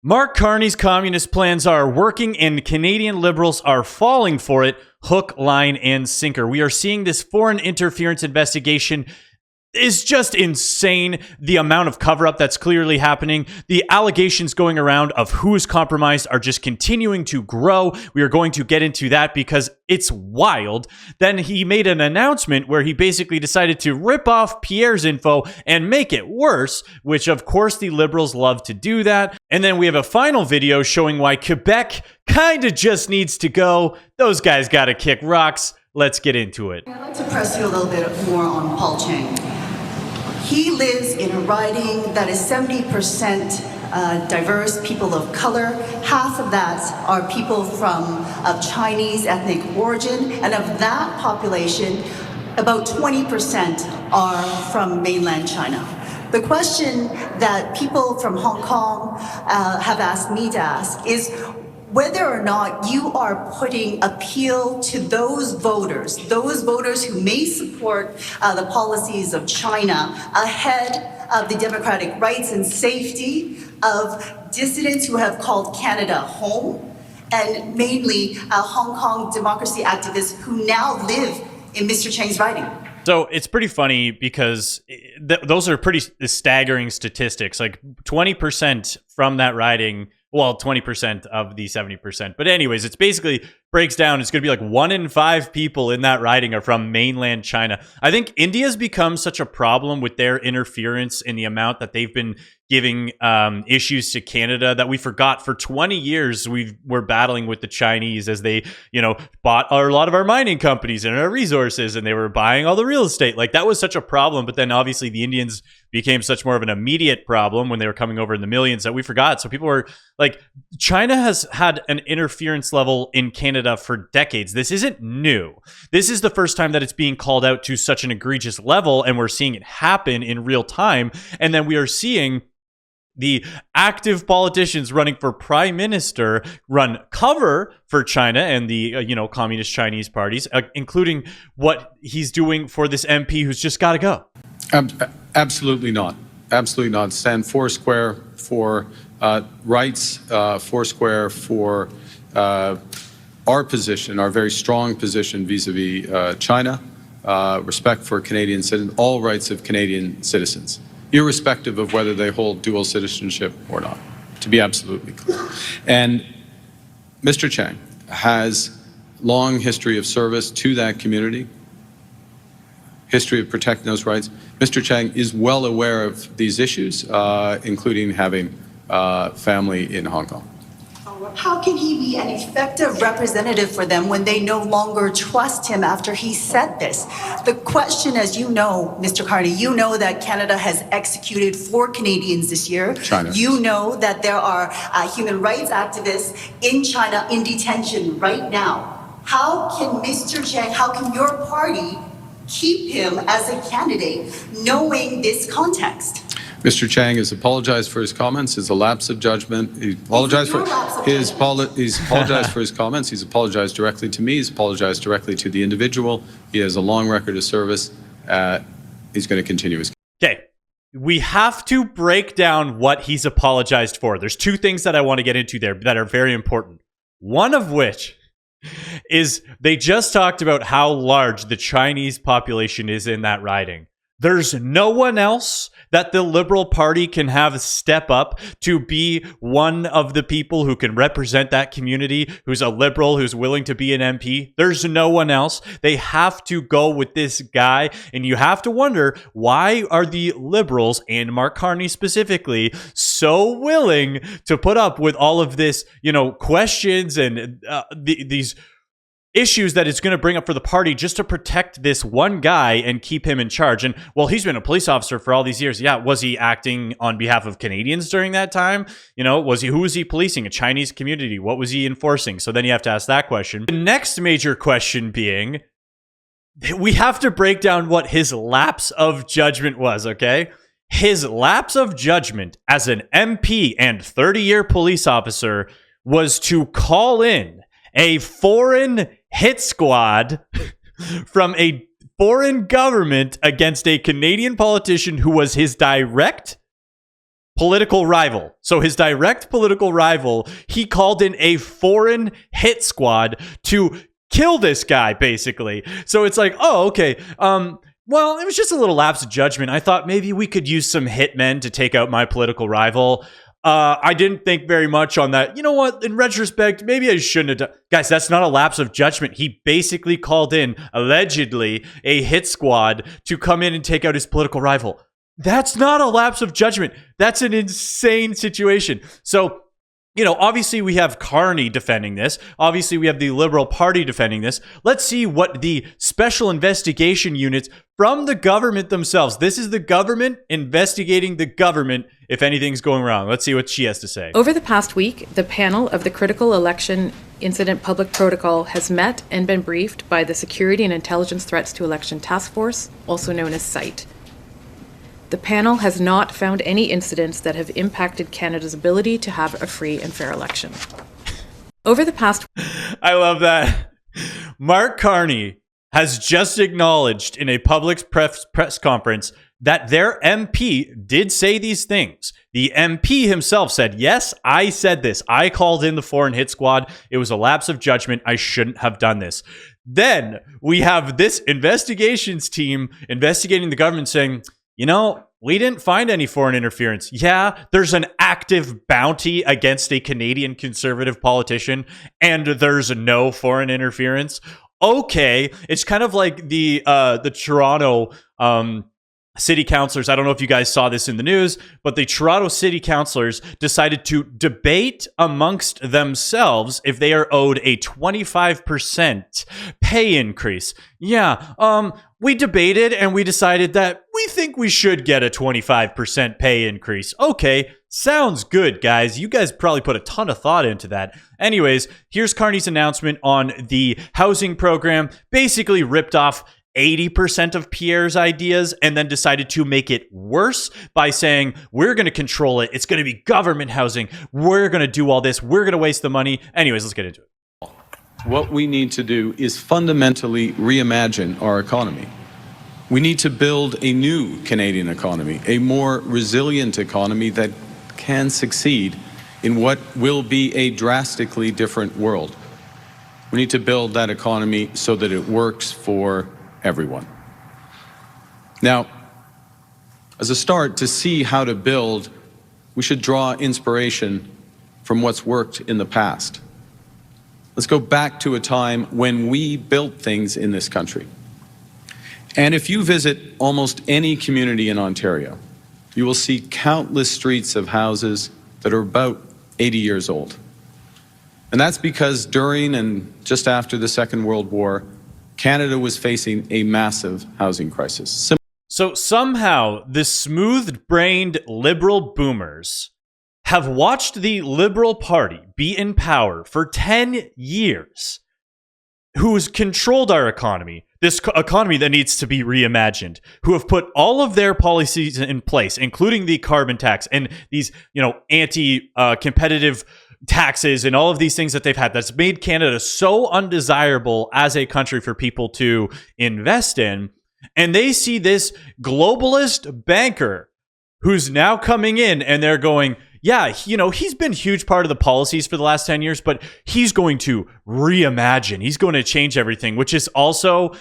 Mark Carney's communist plans are working and Canadian Liberals are falling for it, hook, line, and sinker. We are seeing this foreign interference investigation is just insane. The amount of cover-up that's clearly happening. The allegations going around of who is compromised are just continuing to grow. We are going to get into that because it's wild. Then he made an announcement where he basically decided to rip off Pierre's info and make it worse, which of course the Liberals love to do that. And then we have a final video showing why Quebec kind of just needs to go. Those guys got to kick rocks. Let's get into it. I'd like to press you a little bit more on Paul Chang. He lives in a riding that is 70% diverse, people of color. Half of that are people of Chinese ethnic origin, and of that population, about 20% are from mainland China. The question that people from Hong Kong have asked me to ask is whether or not you are putting appeal to those voters who may support the policies of China ahead of the democratic rights and safety of dissidents who have called Canada home, and mainly Hong Kong democracy activists who now live in Mr. Chang's riding. So it's pretty funny because those are pretty staggering statistics. Like 20% from that riding, well, 20% of the 70%. But anyways, it's basically breaks down. It's going to be like 1 in 5 people in that riding are from mainland China. I think India's become such a problem with their interference in the amount that they've been giving issues to Canada that we forgot for 20 years we're battling with the Chinese as they, bought a lot of our mining companies and our resources, and they were buying all the real estate. Like, that was such a problem. But then obviously the Indians became such more of an immediate problem when they were coming over in the millions that we forgot. So people were like, China has had an interference level in Canada for decades. This isn't new. This is the first time that it's being called out to such an egregious level, and we're seeing it happen in real time. And then we are seeing the active politicians running for prime minister run cover for China and the communist Chinese parties, including what he's doing for this MP who's just got to go. Absolutely not. Absolutely not. Stand foursquare for rights, foursquare for our position, our very strong position vis-a-vis China, respect for Canadian citizens, all rights of Canadian citizens, irrespective of whether they hold dual citizenship or not, to be absolutely clear. And Mr. Chang has long history of service to that community, history of protecting those rights. Mr. Chang is well aware of these issues, including having family in Hong Kong. How can he be an effective representative for them when they no longer trust him after he said this? The question, as you know, Mr. Carney, you know that Canada has executed 4 Canadians this year. China. You know that there are human rights activists in China in detention right now. How can Mr. Chang, how can your party keep him as a candidate knowing this context? Mr. Chang has apologized for his comments. It's a lapse of judgment. He's apologized for his comments. He's apologized directly to me. He's apologized directly to the individual. He has a long record of service. He's going to continue his. Okay. We have to break down what he's apologized for. There's 2 things that I want to get into there that are very important. One of which is they just talked about how large the Chinese population is in that riding. There's no one else that the Liberal Party can have step up to be one of the people who can represent that community, who's a Liberal, who's willing to be an MP. There's no one else. They have to go with this guy. And you have to wonder, why are the Liberals, and Mark Carney specifically, so willing to put up with all of this, questions and these issues that it's going to bring up for the party just to protect this one guy and keep him in charge? And well, he's been a police officer for all these years. Yeah, was he acting on behalf of Canadians during that time? Who was he policing? A Chinese community? What was he enforcing? So then you have to ask that question. The next major question being, we have to break down what his lapse of judgment was, okay? His lapse of judgment as an MP and 30-year police officer was to call in a foreign hit squad from a foreign government against a Canadian politician who was his direct political rival. So his direct political rival, he called in a foreign hit squad to kill this guy, basically. So it's like, oh, okay. Well, it was just a little lapse of judgment. I thought maybe we could use some hitmen to take out my political rival. I didn't think very much on that. You know what? In retrospect, maybe I shouldn't have done. Guys, that's not a lapse of judgment. He basically called in, allegedly, a hit squad to come in and take out his political rival. That's not a lapse of judgment. That's an insane situation. So, you know, obviously we have Carney defending this. Obviously we have the Liberal Party defending this. Let's see what the special investigation units from the government themselves. This is the government investigating the government if anything's going wrong. Let's see what she has to say. Over the past week, the panel of the Critical Election Incident Public Protocol has met and been briefed by the Security and Intelligence Threats to Election Task Force, also known as SITE. The panel has not found any incidents that have impacted Canada's ability to have a free and fair election. Over the past... I love that. Mark Carney has just acknowledged in a public press conference that their MP did say these things. The MP himself said, yes, I said this. I called in the foreign hit squad. It was a lapse of judgment. I shouldn't have done this. Then we have this investigations team investigating the government saying, you know, we didn't find any foreign interference. Yeah, there's an active bounty against a Canadian conservative politician, and there's no foreign interference. Okay, it's kind of like the Toronto city councillors. I don't know if you guys saw this in the news, but the Toronto city councillors decided to debate amongst themselves if they are owed a 25% pay increase. Yeah, we debated and we decided that we think we should get a 25% pay increase. Okay, sounds good, guys. You guys probably put a ton of thought into that. Anyways, here's Carney's announcement on the housing program. Basically ripped off 80% of Pierre's ideas and then decided to make it worse by saying, we're going to control it. It's going to be government housing. We're going to do all this. We're going to waste the money. Anyways, let's get into it. What we need to do is fundamentally reimagine our economy. We need to build a new Canadian economy, a more resilient economy that can succeed in what will be a drastically different world. We need to build that economy so that it works for everyone. Now, as a start to see how to build, we should draw inspiration from what's worked in the past. Let's go back to a time when we built things in this country. And if you visit almost any community in Ontario, you will see countless streets of houses that are about 80 years old. And that's because during and just after the Second World War, Canada was facing a massive housing crisis. So somehow the smooth-brained liberal boomers have watched the Liberal Party be in power for 10 years, who's controlled our economy, this economy that needs to be reimagined, who have put all of their policies in place, including the carbon tax and these, anti-competitive taxes and all of these things that they've had that's made Canada so undesirable as a country for people to invest in. And they see this globalist banker who's now coming in and they're going, yeah, he's been a huge part of the policies for the last 10 years, but he's going to reimagine. He's going to change everything, which is also,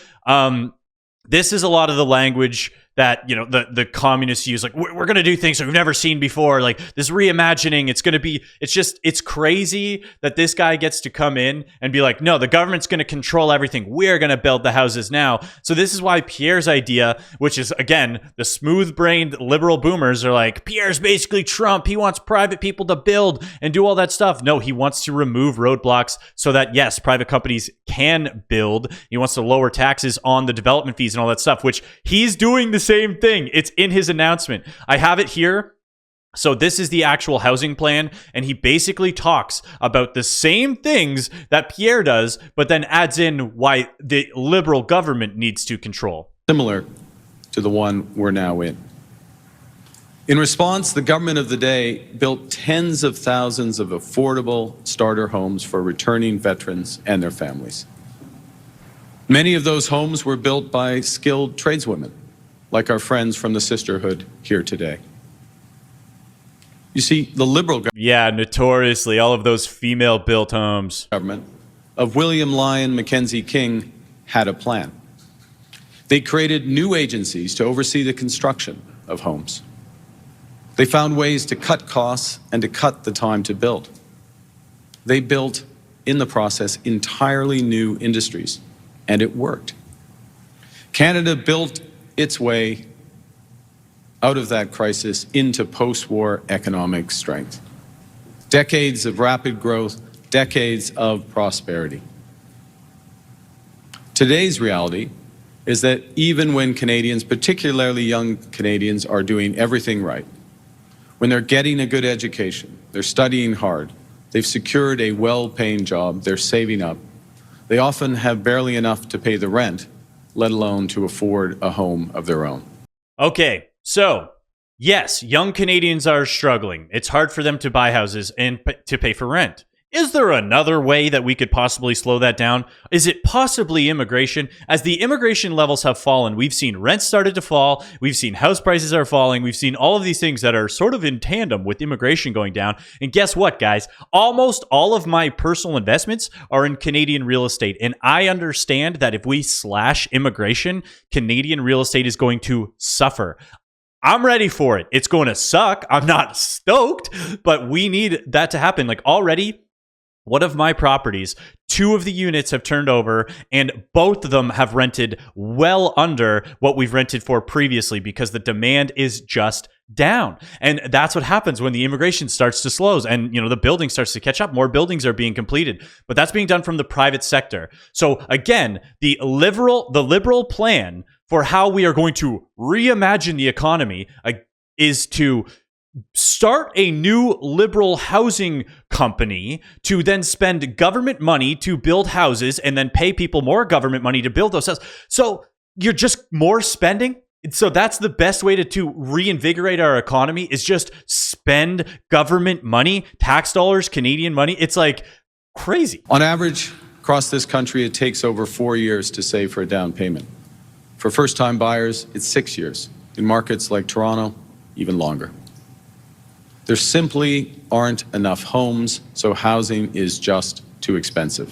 this is a lot of the language that, the communists use. Like, we're going to do things that we've never seen before. Like this reimagining, it's crazy that this guy gets to come in and be like, no, the government's going to control everything. We're going to build the houses now. So this is why Pierre's idea, which is, again, the smooth-brained liberal boomers are like, Pierre's basically Trump. He wants private people to build and do all that stuff. No, he wants to remove roadblocks so that, yes, private companies can build. He wants to lower taxes on the development fees and all that stuff, which he's doing the same thing. It's in his announcement. I have it here. So this is the actual housing plan, and he basically talks about the same things that Pierre does, but then adds in why the Liberal government needs to control. Similar to the one we're now in. In response, the government of the day built tens of thousands of affordable starter homes for returning veterans and their families. Many of those homes were built by skilled tradeswomen, like our friends from the Sisterhood here today. You see, the Liberal Yeah, notoriously, all of those female-built homes. government of William Lyon Mackenzie King had a plan. They created new agencies to oversee the construction of homes. They found ways to cut costs and to cut the time to build. They built, in the process, entirely new industries, and it worked. Canada built its way out of that crisis into post-war economic strength. Decades of rapid growth, decades of prosperity. Today's reality is that even when Canadians, particularly young Canadians, are doing everything right, when they're getting a good education, they're studying hard, they've secured a well-paying job, they're saving up, they often have barely enough to pay the rent, let alone to afford a home of their own. Okay, so yes, young Canadians are struggling. It's hard for them to buy houses and to pay for rent. Is there another way that we could possibly slow that down? Is it possibly immigration? As the immigration levels have fallen, we've seen rents started to fall, we've seen house prices are falling, we've seen all of these things that are sort of in tandem with immigration going down. And guess what, guys? Almost all of my personal investments are in Canadian real estate. And I understand that if we slash immigration, Canadian real estate is going to suffer. I'm ready for it. It's going to suck. I'm not stoked, but we need that to happen. Like already, one of my properties, 2 of the units have turned over, and both of them have rented well under what we've rented for previously because the demand is just down. And that's what happens when the immigration starts to slow and, the building starts to catch up. More buildings are being completed, but that's being done from the private sector. So again, the liberal plan for how we are going to reimagine the economy is to start a new liberal housing company to then spend government money to build houses and then pay people more government money to build those houses. So you're just more spending. So that's the best way to reinvigorate our economy is just spend government money, tax dollars, Canadian money. It's like crazy. On average, across this country, it takes over 4 years to save for a down payment. For first-time buyers, it's 6 years. In markets like Toronto, even longer. There simply aren't enough homes, so housing is just too expensive.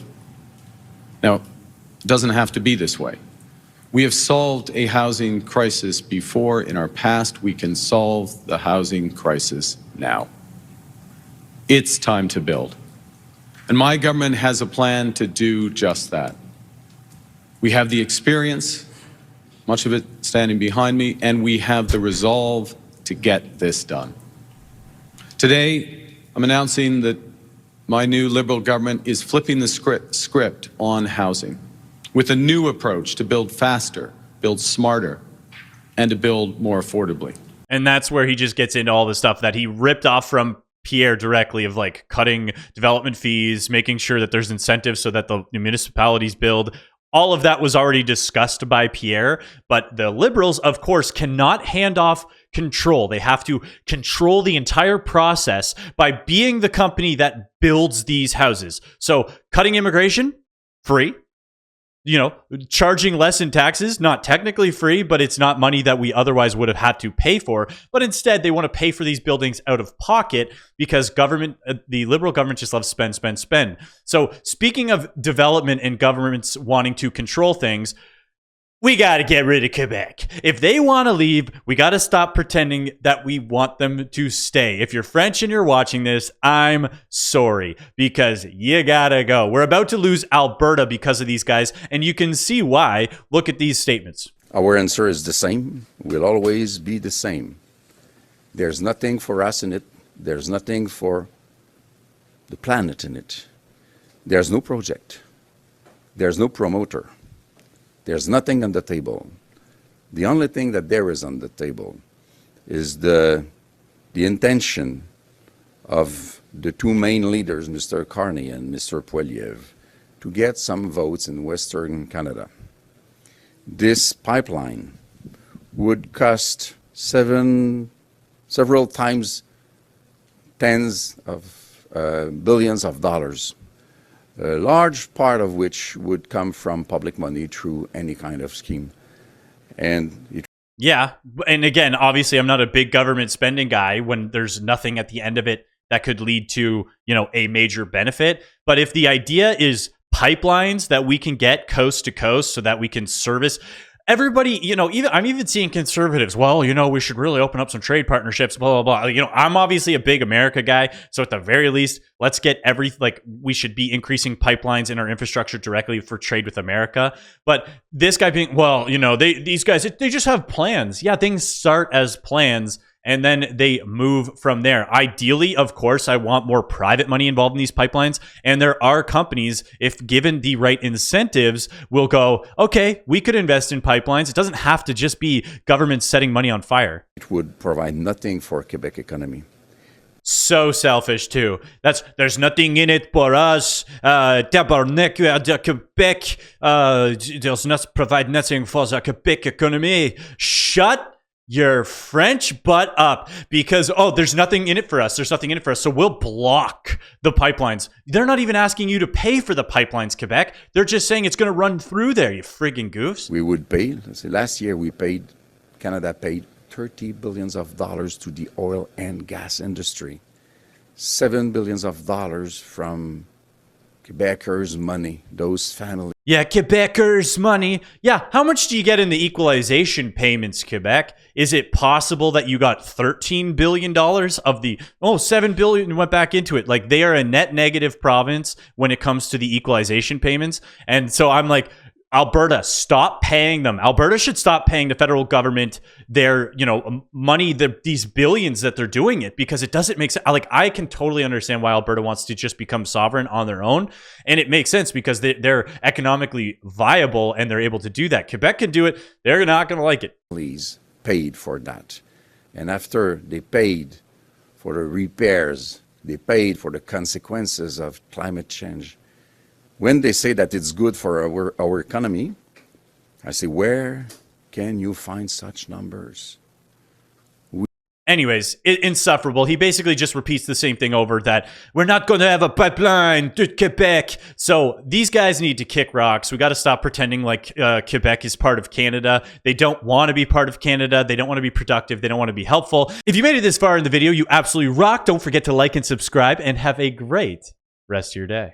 Now, it doesn't have to be this way. We have solved a housing crisis before in our past. We can solve the housing crisis now. It's time to build. And my government has a plan to do just that. We have the experience, much of it standing behind me, and we have the resolve to get this done. Today, I'm announcing that my new Liberal government is flipping the script on housing with a new approach to build faster, build smarter, and to build more affordably. And that's where he just gets into all the stuff that he ripped off from Pierre directly of like cutting development fees, making sure that there's incentives so that the municipalities build. All of that was already discussed by Pierre, but the Liberals, of course, cannot hand off control. They have to control the entire process by being the company that builds these houses. So cutting immigration, free. Charging less in taxes, not technically free, but it's not money that we otherwise would have had to pay for. But instead, they want to pay for these buildings out of pocket because the Liberal government just loves spend, spend, spend. So speaking of development and governments wanting to control things, we got to get rid of Quebec. If they want to leave, we got to stop pretending that we want them to stay. If you're French and you're watching this, I'm sorry because you got to go. We're about to lose Alberta because of these guys, and you can see why. Look at these statements. Our answer is the same. Will always be the same. There's nothing for us in it. There's nothing for the planet in it. There's no project. There's no promoter. There's nothing on the table. The only thing that there is on the table is the intention of the 2 main leaders, Mr. Carney and Mr. Poilievre, to get some votes in Western Canada. This pipeline would cost several times tens of billions of dollars, a large part of which would come from public money through any kind of scheme. And it Yeah. And again, obviously, I'm not a big government spending guy when there's nothing at the end of it that could lead to, a major benefit. But if the idea is pipelines that we can get coast to coast so that we can service everybody, even I'm even seeing conservatives, well, we should really open up some trade partnerships, blah, blah, blah. I'm obviously a big America guy. So at the very least, let's get we should be increasing pipelines in our infrastructure directly for trade with America. But this guy being, well, these guys, they just have plans. Yeah, things start as plans and then they move from there. Ideally, of course, I want more private money involved in these pipelines. And there are companies, if given the right incentives, will go, okay, we could invest in pipelines. It doesn't have to just be government setting money on fire. It would provide nothing for Quebec economy. So selfish too. There's nothing in it for us. Tabarnak, de Quebec does not provide nothing for the Quebec economy. Shut your French butt up, because there's nothing in it for us. There's nothing in it for us. So we'll block the pipelines. They're not even asking you to pay for the pipelines, Quebec. They're just saying it's going to run through there, you friggin' goofs. We would pay. Last year Canada paid $30 billion to the oil and gas industry. $7 billion from Quebecers' money, those families. Yeah, Quebecers' money. Yeah, how much do you get in the equalization payments, Quebec? Is it possible that you got $13 billion of the, $7 billion went back into it? Like, they are a net negative province when it comes to the equalization payments. And so I'm like, Alberta, stop paying them. Alberta should stop paying the federal government their, money, these billions that they're doing it, because it doesn't make sense. Like, I can totally understand why Alberta wants to just become sovereign on their own. And it makes sense because they're economically viable and they're able to do that. Quebec can do it. They're not going to like it. Please paid for that. And after they paid for the repairs, they paid for the consequences of climate change. When they say that it's good for our economy, I say, where can you find such numbers? Anyways, insufferable. He basically just repeats the same thing over, that we're not going to have a pipeline to Quebec. So these guys need to kick rocks. We got to stop pretending like Quebec is part of Canada. They don't want to be part of Canada. They don't want to be productive. They don't want to be helpful. If you made it this far in the video, you absolutely rock. Don't forget to like and subscribe, and have a great rest of your day.